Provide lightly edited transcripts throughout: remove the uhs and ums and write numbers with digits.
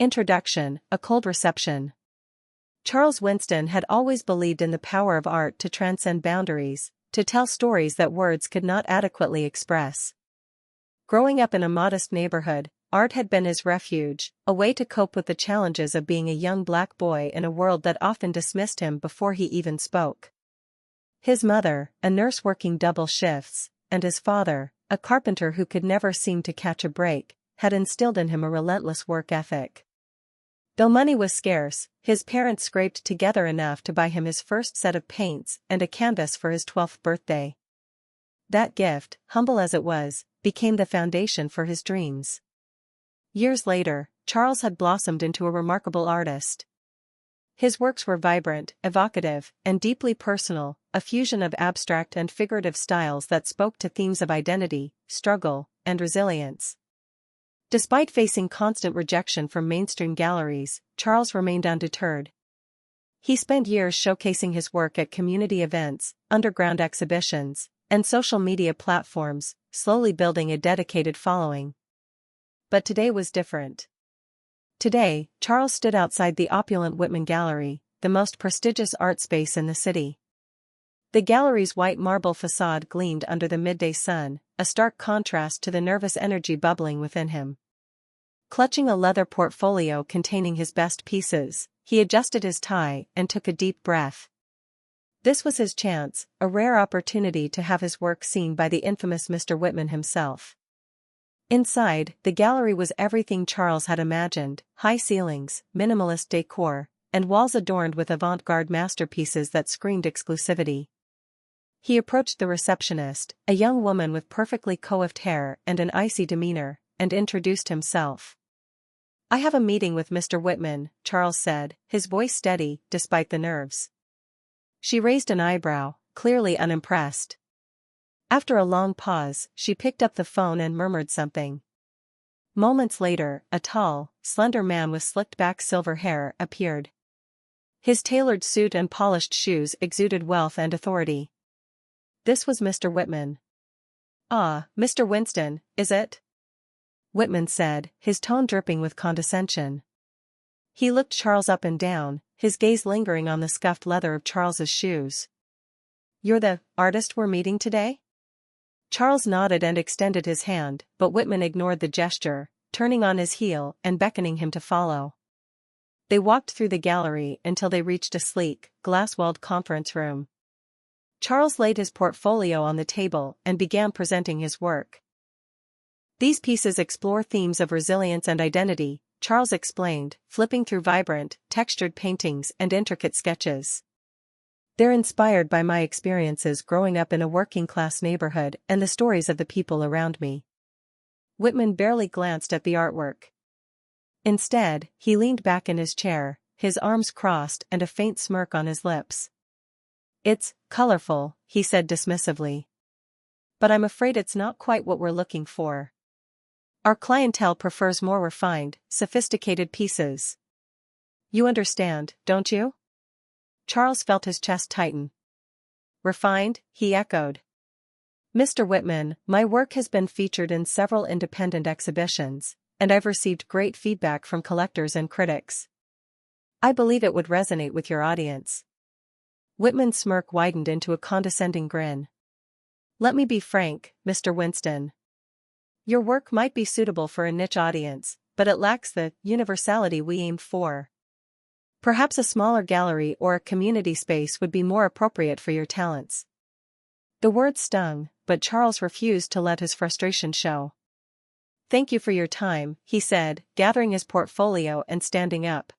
Introduction, a cold reception. Charles Winston had always believed in the power of art to transcend boundaries, to tell stories that words could not adequately express. Growing up in a modest neighborhood, art had been his refuge, a way to cope with the challenges of being a young black boy in a world that often dismissed him before he even spoke. His mother, a nurse working double shifts, and his father, a carpenter who could never seem to catch a break, had instilled in him a relentless work ethic. Though money was scarce, his parents scraped together enough to buy him his first set of paints and a canvas for his 12th birthday. That gift, humble as it was, became the foundation for his dreams. Years later, Charles had blossomed into a remarkable artist. His works were vibrant, evocative, and deeply personal, a fusion of abstract and figurative styles that spoke to themes of identity, struggle, and resilience. Despite facing constant rejection from mainstream galleries, Charles remained undeterred. He spent years showcasing his work at community events, underground exhibitions, and social media platforms, slowly building a dedicated following. But today was different. Today, Charles stood outside the opulent Whitman Gallery, the most prestigious art space in the city. The gallery's white marble facade gleamed under the midday sun, a stark contrast to the nervous energy bubbling within him. Clutching a leather portfolio containing his best pieces, he adjusted his tie and took a deep breath. This was his chance, a rare opportunity to have his work seen by the infamous Mr. Whitman himself. Inside, the gallery was everything Charles had imagined: high ceilings, minimalist decor, and walls adorned with avant-garde masterpieces that screamed exclusivity. He approached the receptionist, a young woman with perfectly coiffed hair and an icy demeanor, and introduced himself. "I have a meeting with Mr. Whitman," Charles said, his voice steady, despite the nerves. She raised an eyebrow, clearly unimpressed. After a long pause, she picked up the phone and murmured something. Moments later, a tall, slender man with slicked-back silver hair appeared. His tailored suit and polished shoes exuded wealth and authority. This was Mr. Whitman. "Ah, Mr. Winston, is it?" Whitman said, his tone dripping with condescension. He looked Charles up and down, his gaze lingering on the scuffed leather of Charles's shoes. "You're the artist we're meeting today?" Charles nodded and extended his hand, but Whitman ignored the gesture, turning on his heel and beckoning him to follow. They walked through the gallery until they reached a sleek, glass-walled conference room. Charles laid his portfolio on the table and began presenting his work. "These pieces explore themes of resilience and identity," Charles explained, flipping through vibrant, textured paintings and intricate sketches. "They're inspired by my experiences growing up in a working-class neighborhood and the stories of the people around me." Whitman barely glanced at the artwork. Instead, he leaned back in his chair, his arms crossed and a faint smirk on his lips. "It's colorful," he said dismissively. "But I'm afraid it's not quite what we're looking for. Our clientele prefers more refined, sophisticated pieces. You understand, don't you?" Charles felt his chest tighten. "Refined?" he echoed. "Mr. Whitman, my work has been featured in several independent exhibitions, and I've received great feedback from collectors and critics. I believe it would resonate with your audience." Whitman's smirk widened into a condescending grin. "Let me be frank, Mr. Winston. Your work might be suitable for a niche audience, but it lacks the universality we aimed for. Perhaps a smaller gallery or a community space would be more appropriate for your talents." The words stung, but Charles refused to let his frustration show. "Thank you for your time," he said, gathering his portfolio and standing up.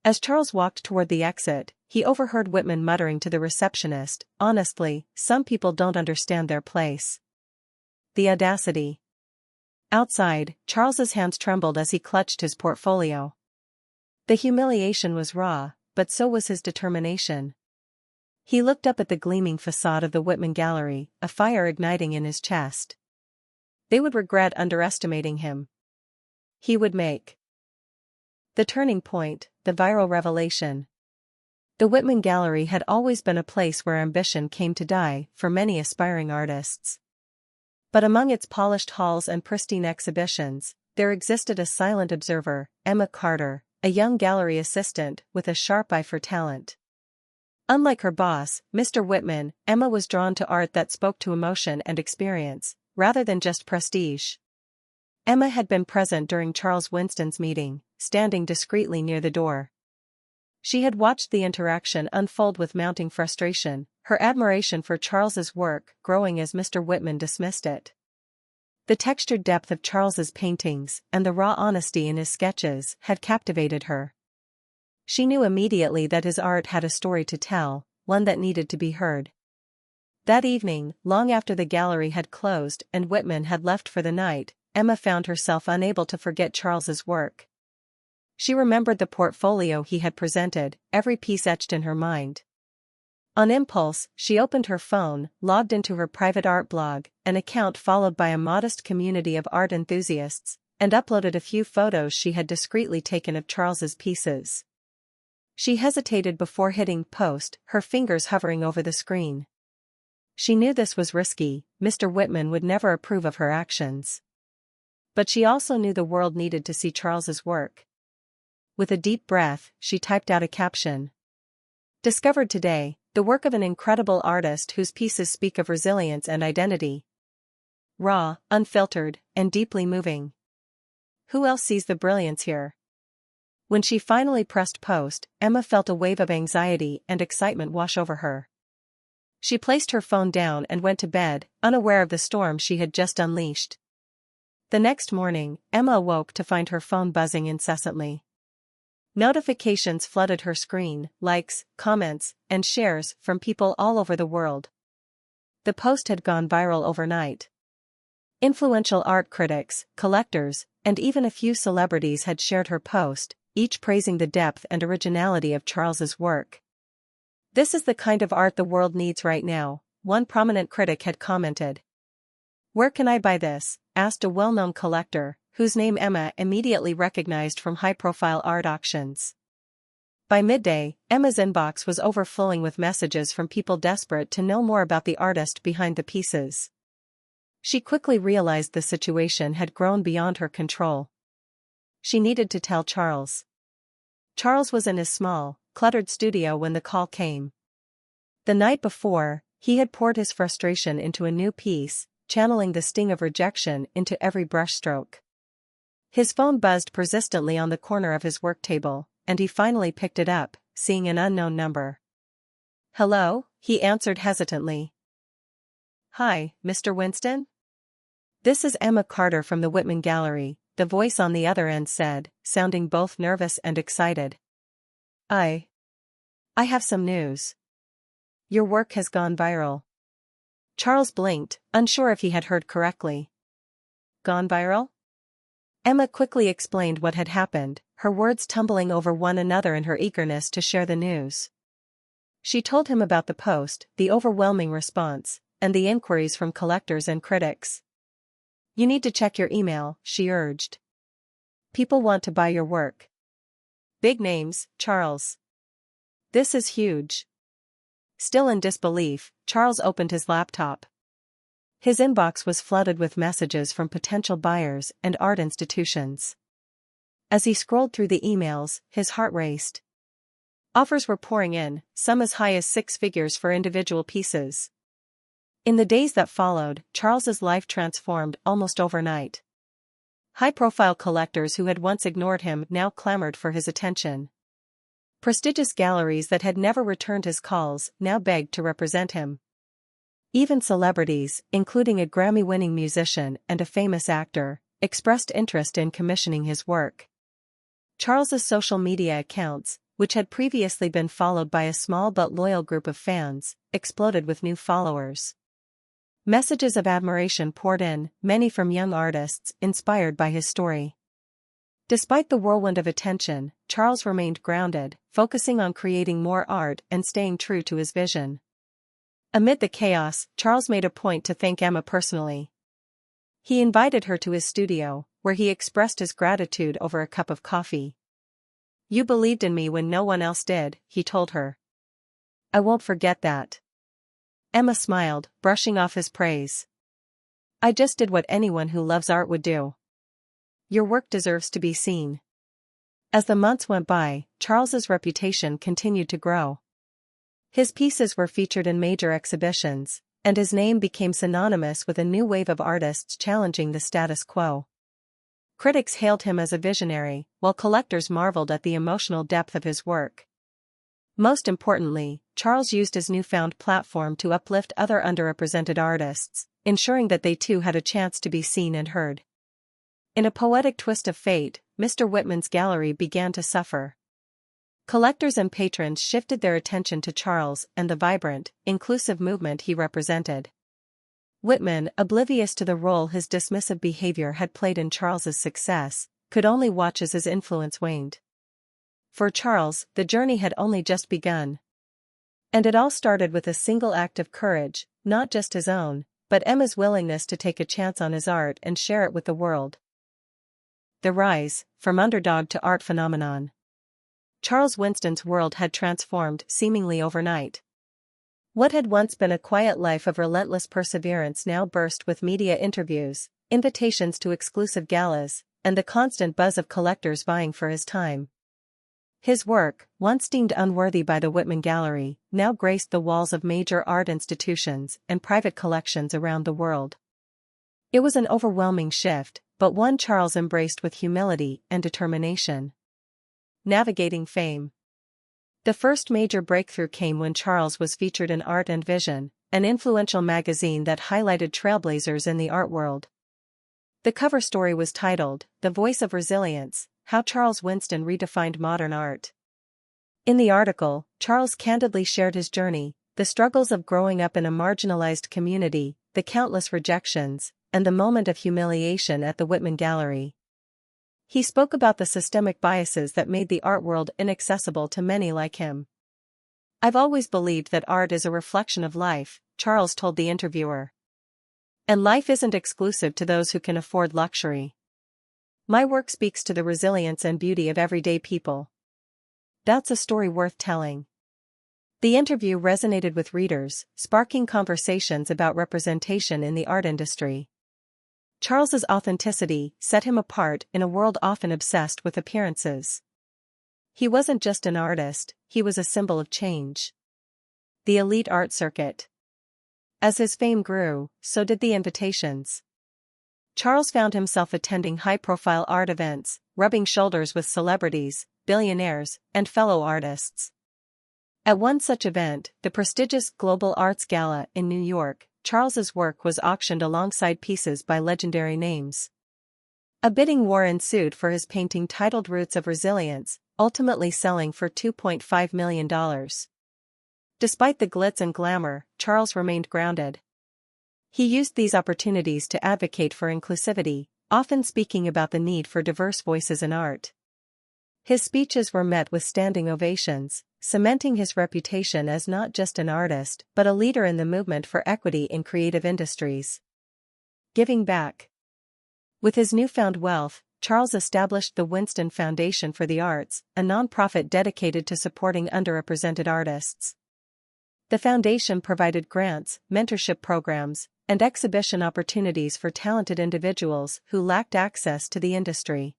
As Charles walked toward the exit, he overheard Whitman muttering to the receptionist, "Honestly, some people don't understand their place. The audacity." Outside, Charles's hands trembled as he clutched his portfolio. The humiliation was raw, but so was his determination. He looked up at the gleaming facade of the Whitman Gallery, a fire igniting in his chest. They would regret underestimating him. He would make the turning point, the viral revelation. The Whitman Gallery had always been a place where ambition came to die for many aspiring artists. But among its polished halls and pristine exhibitions, there existed a silent observer, Emma Carter, a young gallery assistant with a sharp eye for talent. Unlike her boss, Mr. Whitman, Emma was drawn to art that spoke to emotion and experience, rather than just prestige. Emma had been present during Charles Winston's meeting, standing discreetly near the door. She had watched the interaction unfold with mounting frustration, her admiration for Charles's work growing as Mr. Whitman dismissed it. The textured depth of Charles's paintings and the raw honesty in his sketches had captivated her. She knew immediately that his art had a story to tell, one that needed to be heard. That evening, long after the gallery had closed and Whitman had left for the night, Emma found herself unable to forget Charles's work. She remembered the portfolio he had presented, every piece etched in her mind. On impulse, she opened her phone, logged into her private art blog, an account followed by a modest community of art enthusiasts, and uploaded a few photos she had discreetly taken of Charles's pieces. She hesitated before hitting post, her fingers hovering over the screen. She knew this was risky, Mr. Whitman would never approve of her actions. But she also knew the world needed to see Charles's work. With a deep breath, she typed out a caption. Discovered today, the work of an incredible artist whose pieces speak of resilience and identity. Raw, unfiltered, and deeply moving. Who else sees the brilliance here? When she finally pressed post, Emma felt a wave of anxiety and excitement wash over her. She placed her phone down and went to bed, unaware of the storm she had just unleashed. The next morning, Emma awoke to find her phone buzzing incessantly. Notifications flooded her screen, likes, comments, and shares from people all over the world. The post had gone viral overnight. Influential art critics, collectors, and even a few celebrities had shared her post, each praising the depth and originality of Charles's work. "This is the kind of art the world needs right now," one prominent critic had commented. "Where can I buy this?" asked a well-known collector, whose name Emma immediately recognized from high-profile art auctions. By midday, Emma's inbox was overflowing with messages from people desperate to know more about the artist behind the pieces. She quickly realized the situation had grown beyond her control. She needed to tell Charles. Charles was in his small, cluttered studio when the call came. The night before, he had poured his frustration into a new piece, channeling the sting of rejection into every brushstroke. His phone buzzed persistently on the corner of his work table, and he finally picked it up, seeing an unknown number. "Hello?" he answered hesitantly. "Hi, Mr. Winston? This is Emma Carter from the Whitman Gallery," the voice on the other end said, sounding both nervous and excited. I have some news. Your work has gone viral." Charles blinked, unsure if he had heard correctly. "Gone viral?" Emma quickly explained what had happened, her words tumbling over one another in her eagerness to share the news. She told him about the post, the overwhelming response, and the inquiries from collectors and critics. "You need to check your email," she urged. "People want to buy your work. Big names, Charles. This is huge." Still in disbelief, Charles opened his laptop. His inbox was flooded with messages from potential buyers and art institutions. As he scrolled through the emails, his heart raced. Offers were pouring in, some as high as 6 figures for individual pieces. In the days that followed, Charles's life transformed almost overnight. High-profile collectors who had once ignored him now clamored for his attention. Prestigious galleries that had never returned his calls now begged to represent him. Even celebrities, including a Grammy-winning musician and a famous actor, expressed interest in commissioning his work. Charles's social media accounts, which had previously been followed by a small but loyal group of fans, exploded with new followers. Messages of admiration poured in, many from young artists inspired by his story. Despite the whirlwind of attention, Charles remained grounded, focusing on creating more art and staying true to his vision. Amid the chaos, Charles made a point to thank Emma personally. He invited her to his studio, where he expressed his gratitude over a cup of coffee. "You believed in me when no one else did," he told her. "I won't forget that." Emma smiled, brushing off his praise. "I just did what anyone who loves art would do." Your work deserves to be seen. As the months went by, Charles's reputation continued to grow. His pieces were featured in major exhibitions, and his name became synonymous with a new wave of artists challenging the status quo. Critics hailed him as a visionary, while collectors marveled at the emotional depth of his work. Most importantly, Charles used his newfound platform to uplift other underrepresented artists, ensuring that they too had a chance to be seen and heard. In a poetic twist of fate, Mr. Whitman's gallery began to suffer. Collectors and patrons shifted their attention to Charles and the vibrant, inclusive movement he represented. Whitman, oblivious to the role his dismissive behavior had played in Charles's success, could only watch as his influence waned. For Charles, the journey had only just begun. And it all started with a single act of courage, not just his own, but Emma's willingness to take a chance on his art and share it with the world. The rise, from underdog to art phenomenon. Charles Winston's world had transformed seemingly overnight. What had once been a quiet life of relentless perseverance now burst with media interviews, invitations to exclusive galas, and the constant buzz of collectors vying for his time. His work, once deemed unworthy by the Whitman Gallery, now graced the walls of major art institutions and private collections around the world. It was an overwhelming shift, but one Charles embraced with humility and determination. Navigating fame. The first major breakthrough came when Charles was featured in Art and Vision, an influential magazine that highlighted trailblazers in the art world. The cover story was titled, "The Voice of Resilience: How Charles Winston Redefined Modern Art." In the article, Charles candidly shared his journey, the struggles of growing up in a marginalized community, the countless rejections, and the moment of humiliation at the Whitman Gallery. He spoke about the systemic biases that made the art world inaccessible to many like him. "I've always believed that art is a reflection of life," Charles told the interviewer. "And life isn't exclusive to those who can afford luxury. My work speaks to the resilience and beauty of everyday people. That's a story worth telling." The interview resonated with readers, sparking conversations about representation in the art industry. Charles's authenticity set him apart in a world often obsessed with appearances. He wasn't just an artist, he was a symbol of change. The elite art circuit. As his fame grew, so did the invitations. Charles found himself attending high-profile art events, rubbing shoulders with celebrities, billionaires, and fellow artists. At one such event, the prestigious Global Arts Gala in New York, Charles's work was auctioned alongside pieces by legendary names. A bidding war ensued for his painting titled Roots of Resilience, ultimately selling for $2.5 million. Despite the glitz and glamour, Charles remained grounded. He used these opportunities to advocate for inclusivity, often speaking about the need for diverse voices in art. His speeches were met with standing ovations, cementing his reputation as not just an artist but a leader in the movement for equity in creative industries. Giving back. With his newfound wealth, Charles established the Winston Foundation for the Arts, a nonprofit dedicated to supporting underrepresented artists. The foundation provided grants, mentorship programs, and exhibition opportunities for talented individuals who lacked access to the industry.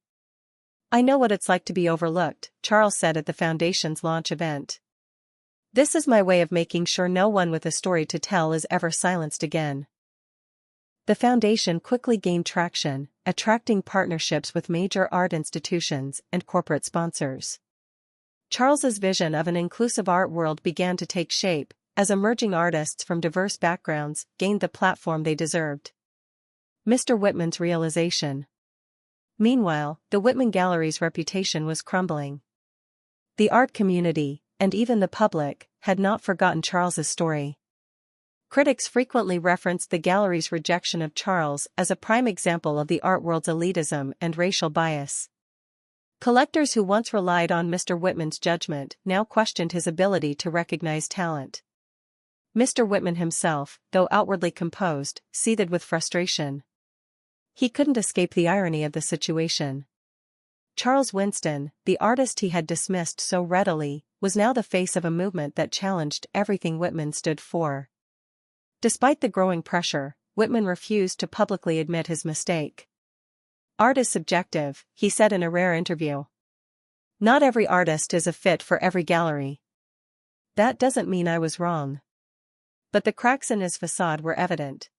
"I know what it's like to be overlooked," Charles said at the foundation's launch event. "This is my way of making sure no one with a story to tell is ever silenced again." The foundation quickly gained traction, attracting partnerships with major art institutions and corporate sponsors. Charles's vision of an inclusive art world began to take shape, as emerging artists from diverse backgrounds gained the platform they deserved. Mr. Whitman's realization. Meanwhile, the Whitman Gallery's reputation was crumbling. The art community, and even the public, had not forgotten Charles's story. Critics frequently referenced the gallery's rejection of Charles as a prime example of the art world's elitism and racial bias. Collectors who once relied on Mr. Whitman's judgment now questioned his ability to recognize talent. Mr. Whitman himself, though outwardly composed, seethed with frustration. He couldn't escape the irony of the situation. Charles Winston, the artist he had dismissed so readily, was now the face of a movement that challenged everything Whitman stood for. Despite the growing pressure, Whitman refused to publicly admit his mistake. Art is subjective, he said in a rare interview. Not every artist is a fit for every gallery. That doesn't mean I was wrong. But the cracks in his facade were evident.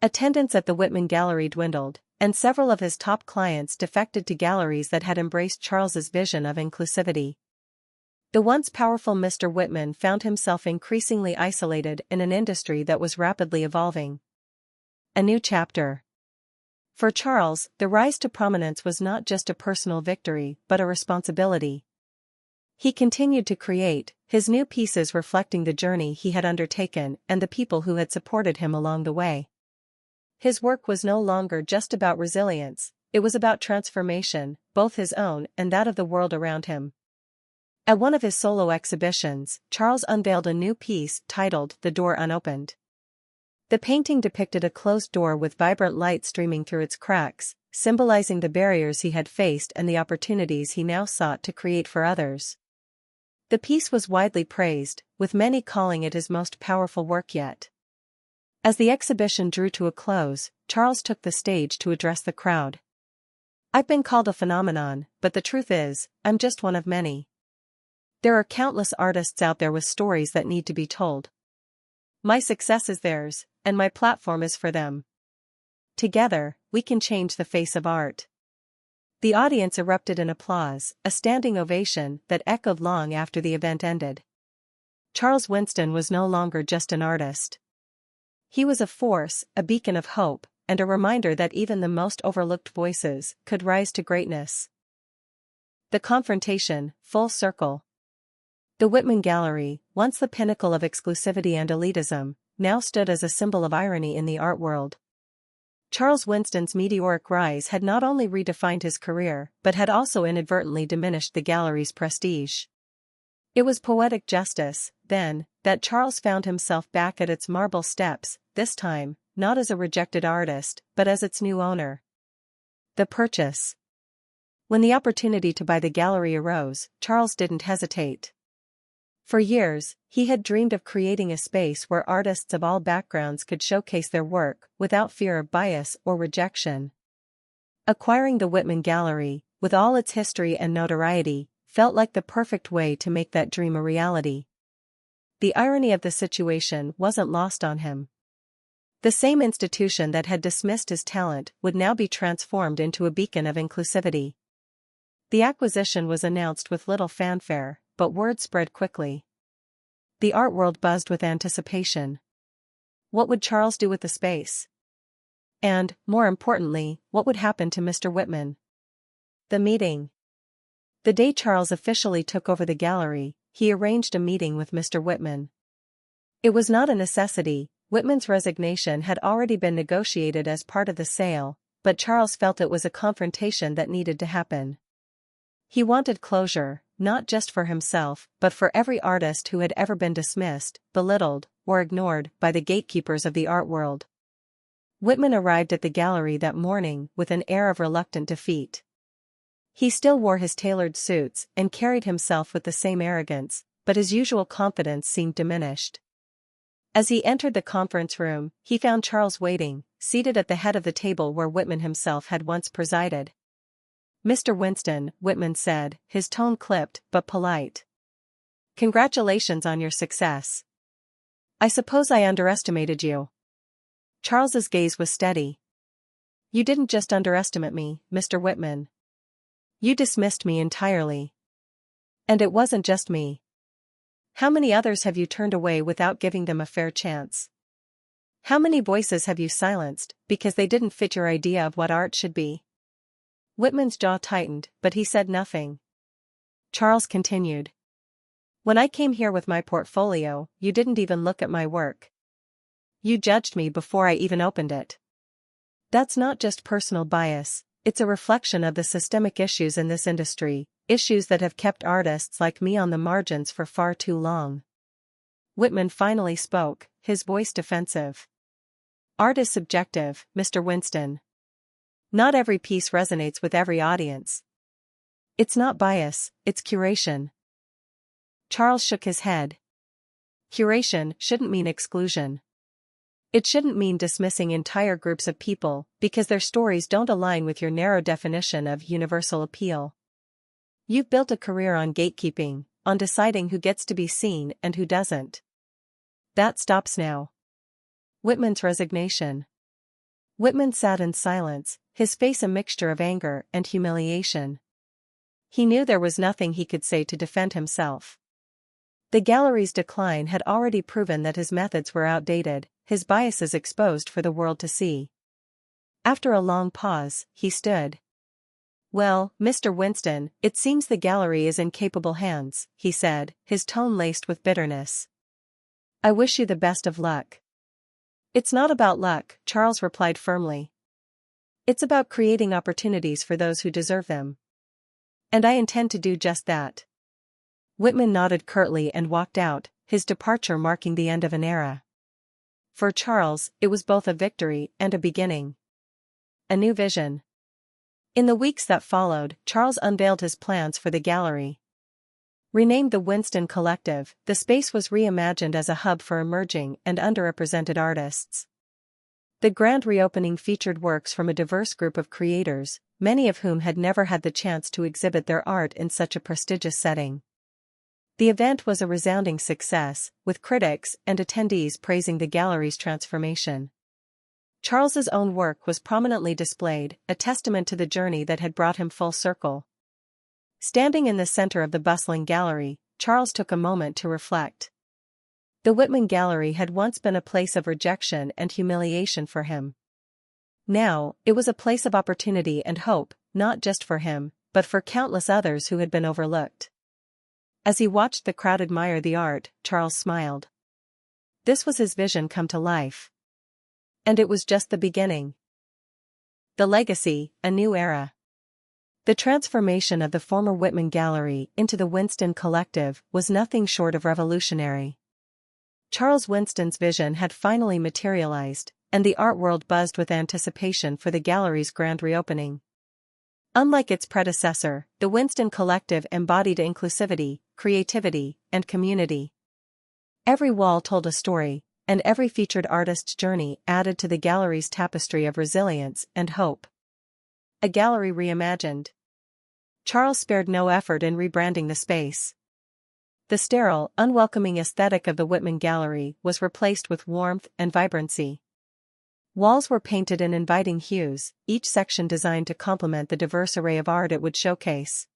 Attendance at the Whitman Gallery dwindled, and several of his top clients defected to galleries that had embraced Charles's vision of inclusivity. The once powerful Mr. Whitman found himself increasingly isolated in an industry that was rapidly evolving. A new chapter. For Charles, the rise to prominence was not just a personal victory but a responsibility. He continued to create, his new pieces reflecting the journey he had undertaken and the people who had supported him along the way. His work was no longer just about resilience, it was about transformation, both his own and that of the world around him. At one of his solo exhibitions, Charles unveiled a new piece titled The Door Unopened. The painting depicted a closed door with vibrant light streaming through its cracks, symbolizing the barriers he had faced and the opportunities he now sought to create for others. The piece was widely praised, with many calling it his most powerful work yet. As the exhibition drew to a close, Charles took the stage to address the crowd. "I've been called a phenomenon, but the truth is, I'm just one of many. There are countless artists out there with stories that need to be told. My success is theirs, and my platform is for them. Together, we can change the face of art." The audience erupted in applause, a standing ovation that echoed long after the event ended. Charles Winston was no longer just an artist. He was a force, a beacon of hope, and a reminder that even the most overlooked voices could rise to greatness. The confrontation, full circle. The Whitman Gallery, once the pinnacle of exclusivity and elitism, now stood as a symbol of irony in the art world. Charles Winston's meteoric rise had not only redefined his career but had also inadvertently diminished the gallery's prestige. It was poetic justice, then, that Charles found himself back at its marble steps, this time, not as a rejected artist, but as its new owner. The purchase. When the opportunity to buy the gallery arose, Charles didn't hesitate. For years, he had dreamed of creating a space where artists of all backgrounds could showcase their work without fear of bias or rejection. Acquiring the Whitman Gallery, with all its history and notoriety, felt like the perfect way to make that dream a reality. The irony of the situation wasn't lost on him. The same institution that had dismissed his talent would now be transformed into a beacon of inclusivity. The acquisition was announced with little fanfare, but word spread quickly. The art world buzzed with anticipation. What would Charles do with the space? And, more importantly, what would happen to Mr. Whitman? The meeting. The day Charles officially took over the gallery, he arranged a meeting with Mr. Whitman. It was not a necessity. Whitman's resignation had already been negotiated as part of the sale, but Charles felt it was a confrontation that needed to happen. He wanted closure, not just for himself but for every artist who had ever been dismissed, belittled, or ignored by the gatekeepers of the art world. Whitman arrived at the gallery that morning with an air of reluctant defeat. He still wore his tailored suits and carried himself with the same arrogance, but his usual confidence seemed diminished. As he entered the conference room, he found Charles waiting, seated at the head of the table where Whitman himself had once presided. "Mr. Winston," Whitman said, his tone clipped but polite. "Congratulations on your success. I suppose I underestimated you." Charles's gaze was steady. "You didn't just underestimate me, Mr. Whitman. You dismissed me entirely. And it wasn't just me. How many others have you turned away without giving them a fair chance? How many voices have you silenced because they didn't fit your idea of what art should be?" Whitman's jaw tightened, but he said nothing. Charles continued. "When I came here with my portfolio, you didn't even look at my work. You judged me before I even opened it. That's not just personal bias, it's a reflection of the systemic issues in this industry, issues that have kept artists like me on the margins for far too long." Whitman finally spoke, his voice defensive. "Art is subjective, Mr. Winston. Not every piece resonates with every audience. It's not bias, it's curation." Charles shook his head. Curation shouldn't mean exclusion. It shouldn't mean dismissing entire groups of people because their stories don't align with your narrow definition of universal appeal. You've built a career on gatekeeping, on deciding who gets to be seen and who doesn't. That stops now. Whitman's resignation. Whitman sat in silence, his face a mixture of anger and humiliation. He knew there was nothing he could say to defend himself. The gallery's decline had already proven that his methods were outdated, his biases exposed for the world to see. After a long pause, he stood. "Well, Mr. Winston, it seems the gallery is in capable hands," he said, his tone laced with bitterness. "I wish you the best of luck." "It's not about luck," Charles replied firmly. "It's about creating opportunities for those who deserve them. And I intend to do just that." Whitman nodded curtly and walked out, his departure marking the end of an era. For Charles, it was both a victory and a beginning. A new vision. In the weeks that followed, Charles unveiled his plans for the gallery. Renamed the Winston Collective, the space was reimagined as a hub for emerging and underrepresented artists. The grand reopening featured works from a diverse group of creators, many of whom had never had the chance to exhibit their art in such a prestigious setting. The event was a resounding success, with critics and attendees praising the gallery's transformation. Charles's own work was prominently displayed, a testament to the journey that had brought him full circle. Standing in the center of the bustling gallery, Charles took a moment to reflect. The Whitman Gallery had once been a place of rejection and humiliation for him. Now, it was a place of opportunity and hope, not just for him, but for countless others who had been overlooked. As he watched the crowd admire the art, Charles smiled. This was his vision come to life. And it was just the beginning. The legacy, a new era. The transformation of the former Whitman Gallery into the Winston Collective was nothing short of revolutionary. Charles Winston's vision had finally materialized, and the art world buzzed with anticipation for the gallery's grand reopening. Unlike its predecessor, the Winston Collective embodied inclusivity, creativity, and community. Every wall told a story, and every featured artist's journey added to the gallery's tapestry of resilience and hope. A gallery reimagined. Charles spared no effort in rebranding the space. The sterile, unwelcoming aesthetic of the Whitman Gallery was replaced with warmth and vibrancy. Walls were painted in inviting hues, each section designed to complement the diverse array of art it would showcase.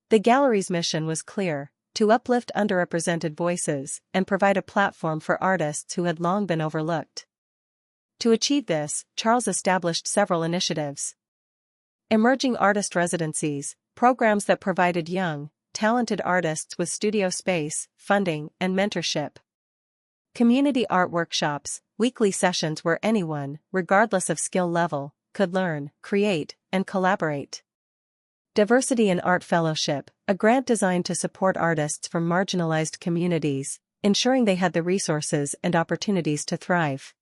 The gallery's mission was clear: to uplift underrepresented voices and provide a platform for artists who had long been overlooked. To achieve this, Charles established several initiatives. Emerging artist residencies, programs that provided young, talented artists with studio space, funding, and mentorship. Community art workshops, weekly sessions where anyone, regardless of skill level, could learn, create, and collaborate. Diversity in Art Fellowship, a grant designed to support artists from marginalized communities, ensuring they had the resources and opportunities to thrive.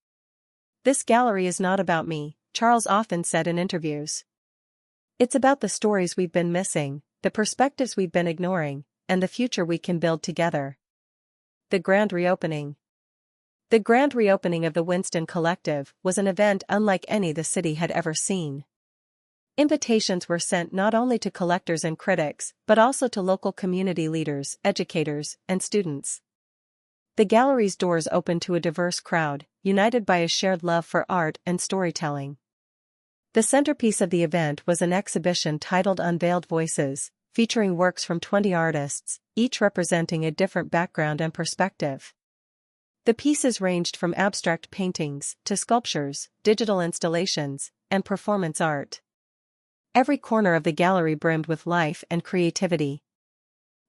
"This gallery is not about me," Charles often said in interviews. "It's about the stories we've been missing, the perspectives we've been ignoring, and the future we can build together." The grand reopening. The grand reopening of the Winston Collective was an event unlike any the city had ever seen. Invitations were sent not only to collectors and critics, but also to local community leaders, educators, and students. The gallery's doors opened to a diverse crowd, united by a shared love for art and storytelling. The centerpiece of the event was an exhibition titled Unveiled Voices, featuring works from 20 artists, each representing a different background and perspective. The pieces ranged from abstract paintings to sculptures, digital installations, and performance art. Every corner of the gallery brimmed with life and creativity.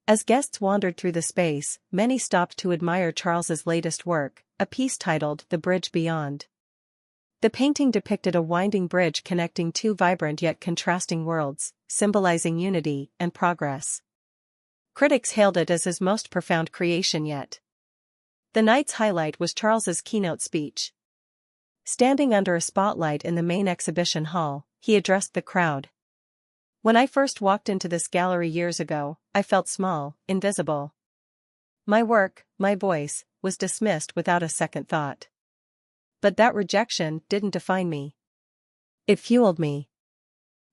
As guests wandered through the space, many stopped to admire Charles's latest work, a piece titled The Bridge Beyond. The painting depicted a winding bridge connecting two vibrant yet contrasting worlds, symbolizing unity and progress. Critics hailed it as his most profound creation yet. The night's highlight was Charles's keynote speech. Standing under a spotlight in the main exhibition hall, he addressed the crowd. "When I first walked into this gallery years ago, I felt small, invisible. My work, my voice, was dismissed without a second thought. But that rejection didn't define me. It fueled me.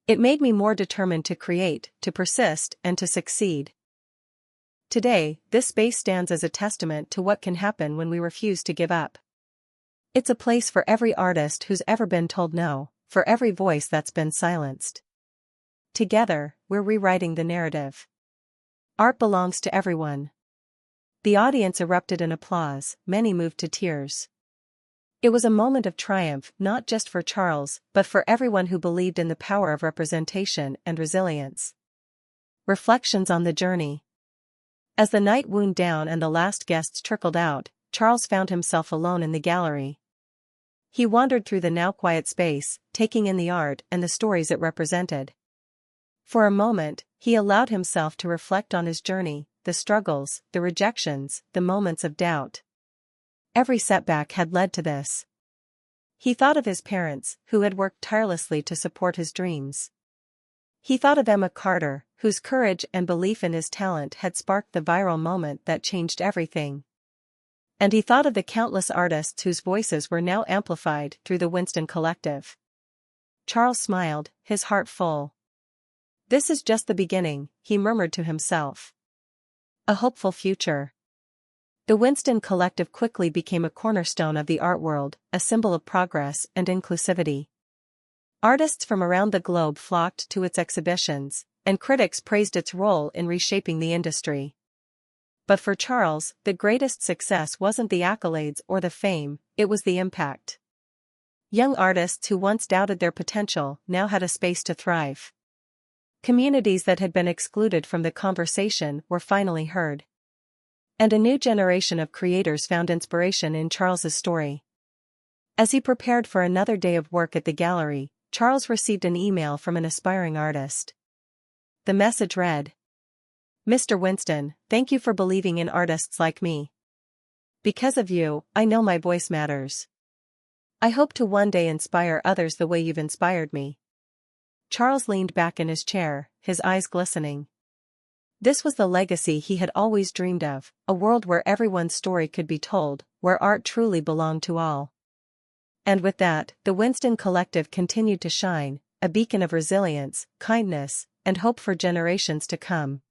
It made me more determined to create, to persist, and to succeed. Today, this space stands as a testament to what can happen when we refuse to give up. It's a place for every artist who's ever been told no, for every voice that's been silenced. Together, we're rewriting the narrative. Art belongs to everyone. The audience erupted in applause, many moved to tears. It was a moment of triumph not just for Charles, but for everyone who believed in the power of representation and resilience. Reflections on the journey. As the night wound down and the last guests trickled out, Charles found himself alone in the gallery. He wandered through the now quiet space, taking in the art and the stories it represented. For a moment, he allowed himself to reflect on his journey, the struggles, the rejections, the moments of doubt. Every setback had led to this. He thought of his parents, who had worked tirelessly to support his dreams. He thought of Emma Carter, whose courage and belief in his talent had sparked the viral moment that changed everything. And he thought of the countless artists whose voices were now amplified through the Winston Collective. Charles smiled, his heart full. "This is just the beginning," he murmured to himself. A hopeful future. The Winston Collective quickly became a cornerstone of the art world, a symbol of progress and inclusivity. Artists from around the globe flocked to its exhibitions, and critics praised its role in reshaping the industry. But for Charles, the greatest success wasn't the accolades or the fame, it was the impact. Young artists who once doubted their potential now had a space to thrive. Communities that had been excluded from the conversation were finally heard. And a new generation of creators found inspiration in Charles's story. As he prepared for another day of work at the gallery, Charles received an email from an aspiring artist. The message read, "Mr. Winston, thank you for believing in artists like me. Because of you, I know my voice matters. I hope to one day inspire others the way you've inspired me." Charles leaned back in his chair, his eyes glistening. This was the legacy he had always dreamed of, a world where everyone's story could be told, where art truly belonged to all. And with that, the Winston Collective continued to shine, a beacon of resilience, kindness, and hope for generations to come.